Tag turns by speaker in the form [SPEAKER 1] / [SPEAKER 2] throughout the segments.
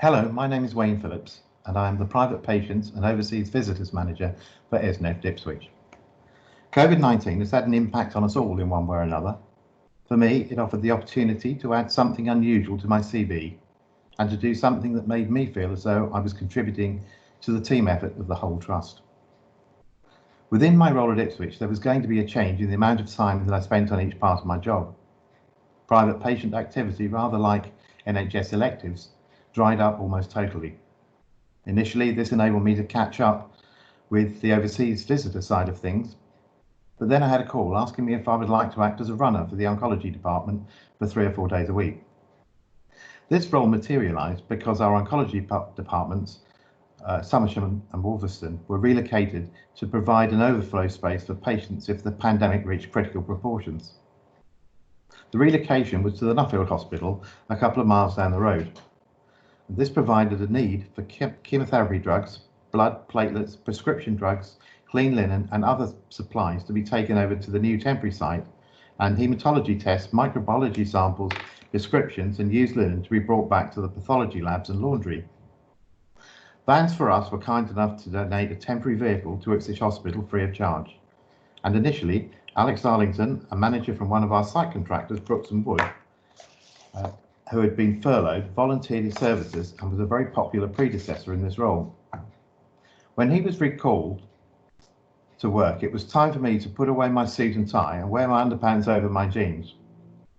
[SPEAKER 1] Hello, my name is Wayne Phillips, and I am the Private Patients and Overseas Visitors Manager for ESNEFT Ipswich. COVID-19 has had an impact on us all in one way or another. For me, it offered the opportunity to add something unusual to my CV and to do something that made me feel as though I was contributing to the team effort of the whole trust. Within my role at Ipswich, there was going to be a change in the amount of time that I spent on each part of my job. Private patient activity, rather like NHS electives, dried up almost totally. Initially, this enabled me to catch up with the overseas visitor side of things, but then I had a call asking me if I would like to act as a runner for the oncology department for 3 or 4 days a week. This role materialised because our oncology departments, Somersham and Wolverston, were relocated to provide an overflow space for patients if the pandemic reached critical proportions. The relocation was to the Ipswich Hospital a couple of miles down the road. This provided a need for chemotherapy drugs, blood, platelets, prescription drugs, clean linen and other supplies to be taken over to the new temporary site, and haematology tests, microbiology samples, prescriptions and used linen to be brought back to the pathology labs and laundry. Vans for Us were kind enough to donate a temporary vehicle to Ipswich Hospital free of charge. And initially, Alex Arlington, a manager from one of our site contractors, Brooks and Wood, who had been furloughed, volunteered his services and was a very popular predecessor in this role. When he was recalled to work, it was time for me to put away my suit and tie and wear my underpants over my jeans.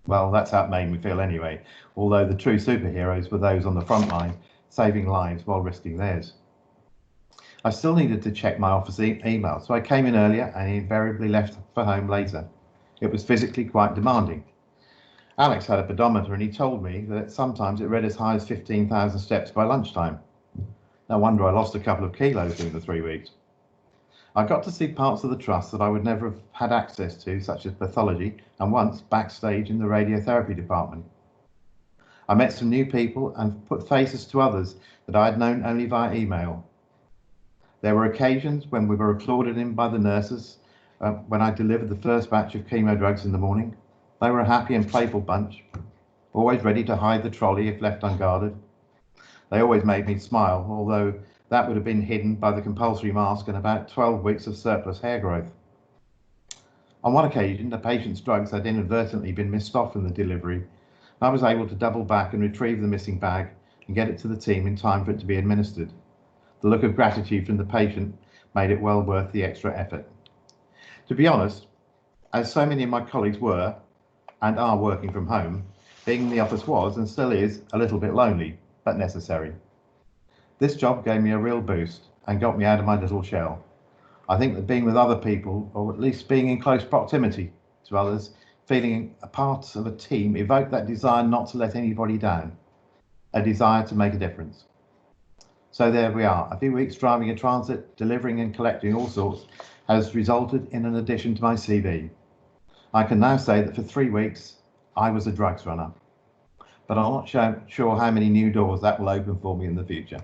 [SPEAKER 1] Well, that's how it made me feel anyway, although the true superheroes were those on the front line, saving lives while risking theirs. I still needed to check my office email, so I came in earlier and invariably left for home later. It was physically quite demanding. Alex had a pedometer and he told me that sometimes it read as high as 15,000 steps by lunchtime. No wonder I lost a couple of kilos during the 3 weeks. I got to see parts of the trust that I would never have had access to, such as pathology and once backstage in the radiotherapy department. I met some new people and put faces to others that I had known only via email. There were occasions when we were applauded in by the nurses when I delivered the first batch of chemo drugs in the morning. They were a happy and playful bunch, always ready to hide the trolley if left unguarded. They always made me smile, although that would have been hidden by the compulsory mask and about 12 weeks of surplus hair growth. On one occasion, the patient's drugs had inadvertently been missed off in the delivery. I was able to double back and retrieve the missing bag and get it to the team in time for it to be administered. The look of gratitude from the patient made it well worth the extra effort. To be honest, as so many of my colleagues were and are working from home, being in the office was and still is a little bit lonely, but necessary. This job gave me a real boost and got me out of my little shell. I think that being with other people, or at least being in close proximity to others, feeling a part of a team, evoked that desire not to let anybody down, a desire to make a difference. So there we are. A few weeks driving in transit, delivering and collecting all sorts has resulted in an addition to my CV. I can now say that for 3 weeks, I was a drugs runner, but I'm not sure how many new doors that will open for me in the future.